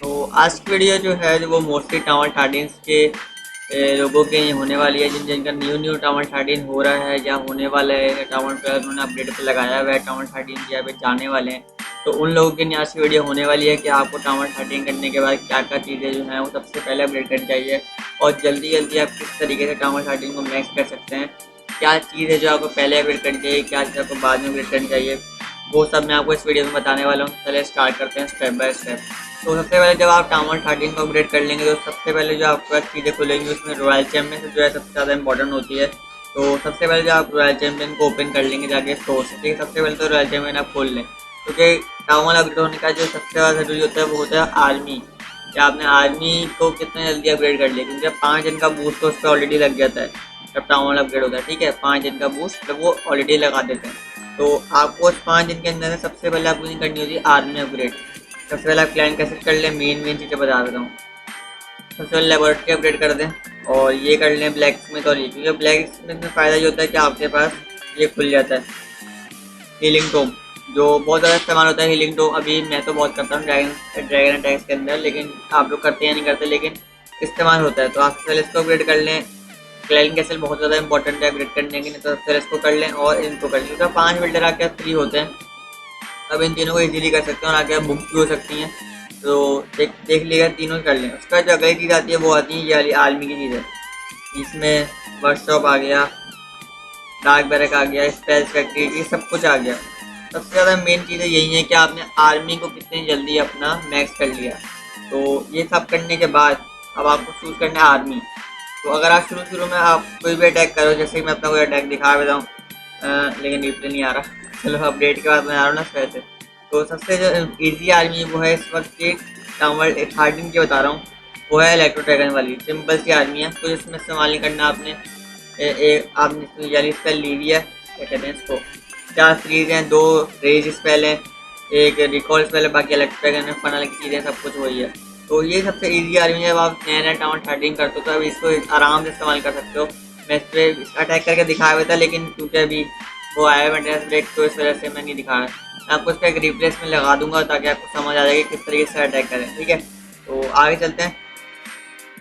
तो आज की वीडियो जो है वो मोस्टली टावर 13 के लोगों के लिए होने वाली है, जिनका न्यू टावर 13 हो रहा है या होने वाला है, टावर 12 उन्होंने अपडेट पे लगाया हुआ है, टावर 13 की पे जाने वाले हैं। तो उन लोगों के लिए आज की वीडियो होने वाली है कि आपको टावर 13 करने के बाद क्या क्या चीज़ें जो हैं वो सबसे पहले अपडेट करनी चाहिए और जल्दी जल्दी आप किस तरीके से टावर 13 को मैक्स कर सकते हैं। क्या चीज़ है जो आपको पहले अपडेट करनी चाहिए, क्या चीज़ आपको बाद में अपडेट करनी चाहिए, वो सब मैं आपको इस वीडियो में बताने वाला हूँ। चलिए स्टार्ट करते हैं स्टेप बाय स्टेप। तो सबसे पहले जब आप टावर 13 को अपग्रेड कर लेंगे तो सबसे पहले जो आपके पास चीज़ें खुलेंगी उसमें रॉयल चैम्पियन से जो है सबसे ज़्यादा इंपॉर्टेंट होती है। तो सबसे पहले जब आप रॉयल चैम्पियन को ओपन कर लेंगे जाके स्टोर से, ठीक है, सबसे पहले तो रॉयल चैम्पियन आप खोल लें, क्योंकि टावर अपग्रेड होने का जो सबसे ज़्यादा ज़रूरी होता है वो होता है आर्मी। कि आपने आर्मी को कितना जल्दी अपग्रेड कर लिया, क्योंकि 5 दिन का बूस्ट तो उस पर ऑलरेडी लग जाता है जब टावर अपग्रेड होता है, ठीक है, 5 दिन का बूस्ट जब वो ऑलरेडी लगा देते हैं। तो आपको उस 5 दिन के अंदर सबसे पहले आपको नहीं करनी होती है आर्मी अपग्रेड। सबसे पहले आप क्लाइंट कैसे कर लें, मेन चीज़ें बता देता हूँ। सबसे पहले लेबोरेटरी अपग्रेड कर दें और ये कर लें ब्लैक स्मिथ, और ये क्योंकि ब्लैक स्मिथ में फ़ायदा ये होता है कि आपके पास ये खुल जाता है हीलिंग टोम, जो बहुत ज़्यादा इस्तेमाल होता है हीलिंग टोम। अभी मैं तो बहुत करता हूँ ड्रैगन अटैक्स के अंदर, लेकिन आप लोग करते हैं या नहीं करते, लेकिन इस्तेमाल होता है। तो आप पहले इसको अपग्रेड कर लें। क्लाइंट कैसल बहुत ज़्यादा इंपॉर्टेंट है अपग्रेड करने के लिए, तो फिर इसको कर लें और इनको कर लें, क्योंकि 5 बिल्डर आपके फ्री होते हैं। अब इन तीनों को इजीली कर सकते हैं और आगे आप बुक्स भी हो सकती हैं। तो देख लिएगा, तीनों कर लें। उसका जो अगली चीज़ आती है वो आती है ये वाली आर्मी की चीज़ है। इसमें वर्कशॉप आ गया, डार्क बैरक आ गया, स्पेल फैक्ट्री, ये सब कुछ आ गया। सबसे ज़्यादा मेन चीज़ें यही है कि आपने आर्मी को कितनी जल्दी अपना मैक्स कर लिया। तो ये सब करने के बाद अब आपको चूज़ करना है आर्मी। तो अगर आप शुरू शुरू में आप कोई भी अटैक करो, जैसे कि मैं अपना कोई अटैक दिखा देता हूँ, लेकिन रिप्ले नहीं आ रहा, चलो अपडेट के बाद मैं आ रहा हूँ ना इस वजह से। तो सबसे जो ईजी आर्मी वो है इस वक्त की टावर 13 की बता रहा हूँ, वो है इलेक्ट्रो ड्रैगन वाली सिंपल सी आर्मी है। कुछ इसमें इस्तेमाल नहीं करना आपने। आपने यानी स्पेल ली हुई है, क्या कहते हैं इसको, 4 फ्रीज हैं, 2 रेज स्पेल हैं, एक रिकॉल स्पेल है, बाकी इलेक्ट्रो ड्रैगन है, फनल की चीज़ें सब कुछ वही है। तो ये सबसे ईजी आर्मी है। जब आप नया नया टावर 13 करते हो तो अब इसको आराम से इस्तेमाल कर सकते हो। मैं इस पर अटैक करके दिखाया हुआ था, लेकिन क्योंकि अभी वो आया मेंटेनेंस ब्रेक तो इस वजह से मैं नहीं दिखाया। मैं आपको इसका एक रिप्लेस में लगा दूंगा ताकि आपको समझ आ जाएगा कि किस तरीके से अटैक करें, ठीक है। तो आगे चलते हैं।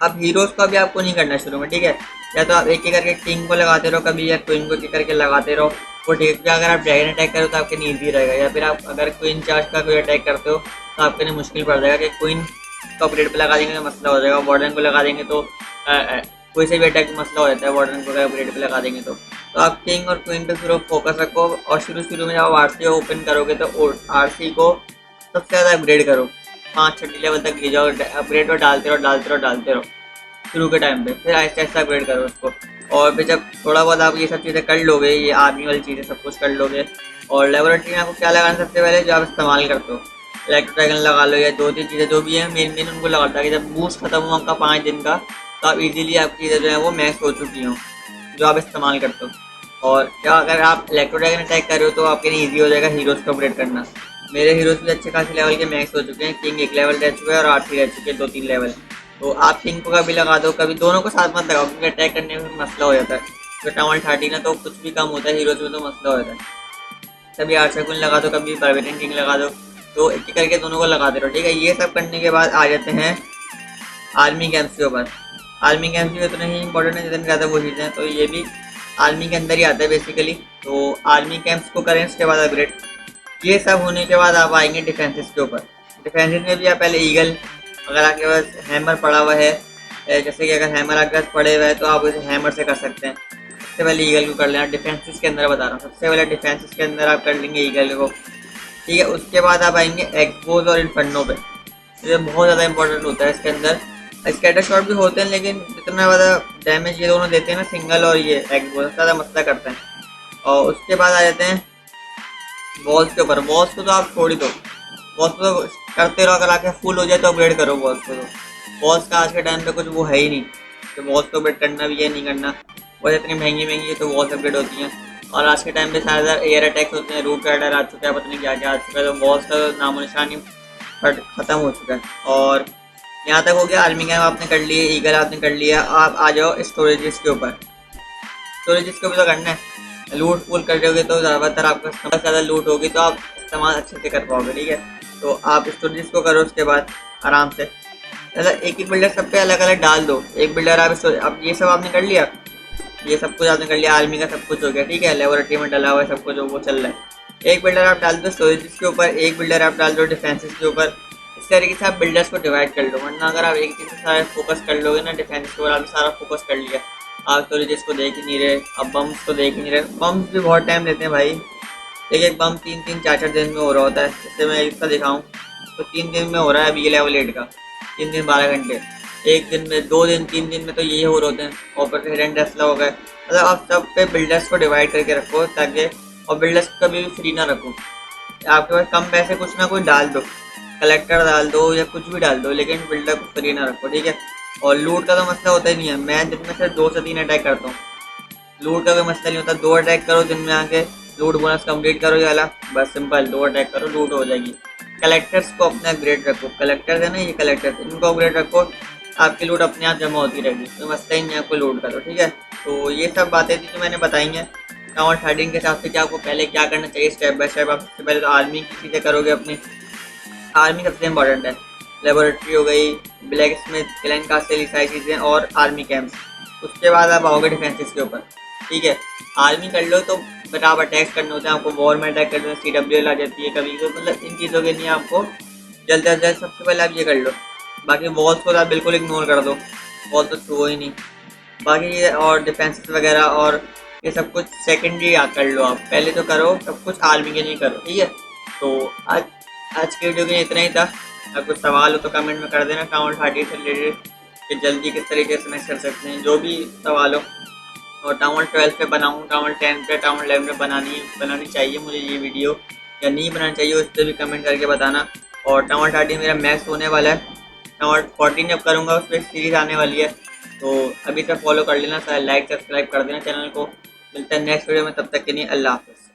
अब हीरोज़ को भी आपको नहीं करना शुरू में, ठीक है। या तो आप एक एक करके किंग को लगाते रहो कभी, या क्वीन को एक एक करके लगाते रहो, वो ठीक है, क्योंकि अगर आप ड्रैगन अटैक करो तो आपके लिए ईजी रहेगा। या फिर आप अगर क्वीन चार्ज का कोई अटैक करते हो तो आपके लिए मुश्किल पड़ जाएगा कि क्वीन को अपग्रेड पे लगा देंगे तो मसला हो जाएगा, वार्डन को लगा देंगे तो कोई से भी अटैक मसला हो जाता है वार्डन को अगर अपग्रेड पे लगा देंगे तो आप किंग और क्वीन पे सिर्फ फोकस रखो। और शुरू में जब आप आरसी ओपन करोगे तो आरसी को सबसे ज़्यादा अपग्रेड करो, 5-6 लेवल तक ले जाओ, अपग्रेड और डालते रहो शुरू के टाइम पे, फिर आहिस्ता आहिस्ता अपग्रेड करो उसको। और फिर जब थोड़ा बहुत आप ये सब चीज़ें कर लोगे, ये आर्मी वाली चीज़ें सब कुछ कर लोगे, और लेबोरेटरी में आपको क्या लगाना सबसे पहले जो आप इस्तेमाल करते हो, इलेक्ट्रो ड्रैगन लगा लो या 2-3 चीज़ें जो भी है मेन उनको लगा ताकि जब बूस्ट खत्म हुआ आपका 5 दिन का तो आप इजीली आपकी चीज़ें जो है वो मैक्स हो चुकी हों जो आप इस्तेमाल करते हो। और क्या अगर आप इलेक्ट्रो ड्रैगन अटैक कर रहे हो तो आपके लिए ईजी हो जाएगा हीरोज़ को अपग्रेड करना। मेरे हीरोज़ भी अच्छे खासे लेवल के मैक्स हो चुके हैं, किंग 1 लेवल रह चुका है और आरसी रह चुके हैं 2-3 लेवल। तो आप किंग को कभी लगा दो, कभी दोनों को साथ मत लगाओ, क्योंकि अटैक करने में मसला हो जाता है। तो टावर 13 है तो कुछ भी कम होता है, हीरोज़ में तो मसला हो जाता है। कभी आर्चर क्वीन लगा दो, कभी बार्बेरियन किंग लगा दो, तो एक एक करके दोनों को लगाते रहो, ठीक है। ये सब करने के बाद आ जाते हैं आर्मी कैंप्स के ऊपर। आर्मी कैंप्स भी उतने ही इंपॉर्टेंट है जितने ज़्यादा वो चीज़ें हैं, तो ये भी आर्मी के अंदर ही आता है बेसिकली। तो आर्मी कैंप्स को करें, उसके बाद अपग्रेड। ये सब होने के बाद आप आएंगे डिफेंसेस के ऊपर। डिफेंसेस में भी आप पहले ईगल, अगर आपके पास हैमर पड़ा हुआ है, जैसे कि अगर हैमर आपके पास पड़े हुए हैं तो आप उसे हैमर से कर सकते हैं। सबसे पहले ईगल को कर लेना, डिफेंसेस के अंदर बता रहा हूँ, सबसे पहले डिफेंसेस के अंदर आप कर लेंगे ईगल को, ठीक है। उसके बाद आप आएंगे एक्सपोज और इन्फर्नो पे। ये बहुत ज़्यादा इंपॉर्टेंट होता है इसके अंदर। स्कैटर शॉट भी होते हैं, लेकिन जितना ज़्यादा डैमेज ये दोनों देते हैं ना, सिंगल और ये एक्सपोज ज़्यादा मसला करते हैं। और उसके बाद आ जाते हैं वॉल्स के ऊपर। वॉल्स को तो आप छोड़ ही दो, वॉल्स को तो करते रहो, अगर आके फुल हो जाए तो अपग्रेड करो वॉल्स को। तो वॉल्स का आज के टाइम पे कुछ वो है ही नहीं तो वॉल्स को अपग्रेड करना भी है, नहीं करना। वॉल्स इतनी महंगी महंगी है तो वॉल्स अपग्रेड होती हैं। और आज के टाइम पे सारे एयर अटैक्स होते हैं, रूट राइडर आ चुका है, पता नहीं क्या क्या आ चुका है, तो वॉल्स का नामो निशान ही ख़त्म हो चुका है। और यहाँ तक हो गया आर्मी कैम्प आपने कर लिए, ईगल आपने कर लिया। आप आ जाओ स्टोरेजेस के ऊपर। स्टोरेजेस को भी तो करना है, लूट फूल कर दोगे तो ज़्यादातर आपका ज़्यादा लूट होगी तो आप इस्तेमाल अच्छे से कर पाओगे, ठीक है। तो आप स्टोरेजेस को करो। उसके बाद आराम से। मतलब एक एक बिल्डर सब पे अलग अलग डाल दो। एक बिल्डर आप अब ये सब आपने कर लिया, ये सब कुछ आपने कर लिया, आर्मी का सब कुछ हो गया, ठीक है, लेबोरेटरी में डला हुआ है सब कुछ, वो चल रहा है। एक बिल्डर आप डाल दो स्टोरेज के ऊपर, एक बिल्डर आप डाल दो डिफेंसेस के ऊपर। इस तरीके से आप बिल्डर्स को डिवाइड कर लो, वरना अगर आप एक चीज़ से सारा फोकस कर लोगे ना, डिफेंस के ऊपर आपने सारा फोकस कर लिया, आप स्टोरेज को देख ही नहीं रहे, अब बम्स को देख ही नहीं रहे। बम्स भी बहुत टाइम लेते हैं भाई, एक बम 3-3 4-4 दिन में हो रहा होता है। जैसे मैं इसका दिखाऊँ तो 3 दिन में हो रहा है अभी ये लेवल 8 का, 3 दिन 12 घंटे। एक दिन में, 2 दिन, 3 दिन में तो यही हो रहे होते हैं। और फिर हिडन टेस्ला हो गए। मतलब आप सब पे बिल्डर्स को डिवाइड करके रखो ताकि, और बिल्डर्स को कभी भी फ्री ना रखो। आपके पास कम पैसे कुछ ना कुछ डाल दो, कलेक्टर डाल दो या कुछ भी डाल दो, लेकिन बिल्डर को फ्री ना रखो, ठीक है। और लूट का तो मसला होता ही नहीं है, मैं दिन में सिर्फ 2 से 3 अटैक करता हूँ। लूट का कोई मसला नहीं होता, 2 अटैक करो दिन में आके, लूट बोनस कंप्लीट करो, ये वाला बस सिंपल, 2 अटैक करो, लूट हो जाएगी। कलेक्टर्स को अपना अपग्रेड रखो, कलेक्टर्स है ना ये कलेक्टर्स, इनको अपग्रेड रखो, आपकी लूट अपने आप जमा होती रहेगी, कोई मसला ही नहीं है आपको लूट का, तो ठीक है। तो ये सब बातें थी जो मैंने बताई हैं टावर थर्टीन के हिसाब से कि आपको पहले क्या करना चाहिए स्टेप बाय स्टेप। आप सबसे पहले तो आर्मी की चीज़ें करोगे अपनी, आर्मी सबसे इंपॉर्टेंट है। लेबोरेटरी हो गई, ब्लैक स्मिथ, क्लैन कास्टल, ये सारी चीज़ें, और आर्मी कैंप्स। उसके बाद आप आओगे डिफेंसेस के ऊपर, ठीक है। आर्मी कर लो तो बट आप अटैक्स करने होते हैं, आपको वॉर में अटैक करने, CWL आ जाती है कभी, तो मतलब इन चीज़ों के लिए आपको जल्द अज जल्द सबसे पहले आप ये कर लो। बाकी वॉल्स को तो आप बिल्कुल इग्नोर कर दो, वॉल तो छुओ ही नहीं। बाकी ये और डिफेंसेस वगैरह और ये सब कुछ सेकेंडरी कर लो, आप पहले तो करो सब कुछ आर्मी के लिए करो, ठीक है। तो आज के वीडियो में इतना ही था। अगर कुछ सवाल हो तो कमेंट में कर देना टावर 30 से रिलेटेड, कि जल्दी किस तरीके से मैच कर सकते हैं, जो भी सवाल हो। और टावर 12 पे बनाऊँ, टावर 10 पे, टावर 11 पे बनानी चाहिए मुझे ये वीडियो, या नहीं बनानी चाहिए, उस पर भी कमेंट करके बताना। और टावर 30 मेरा मैक्स होने वाला है, टावर 14 जब करूँगा उस पर सीरीज आने वाली है, तो अभी से फॉलो कर लेना, लाइक सब्सक्राइब कर देना चैनल को। मिलता है नेक्स्ट वीडियो में, तब तक के लिए अल्लाह हाफ़िज़।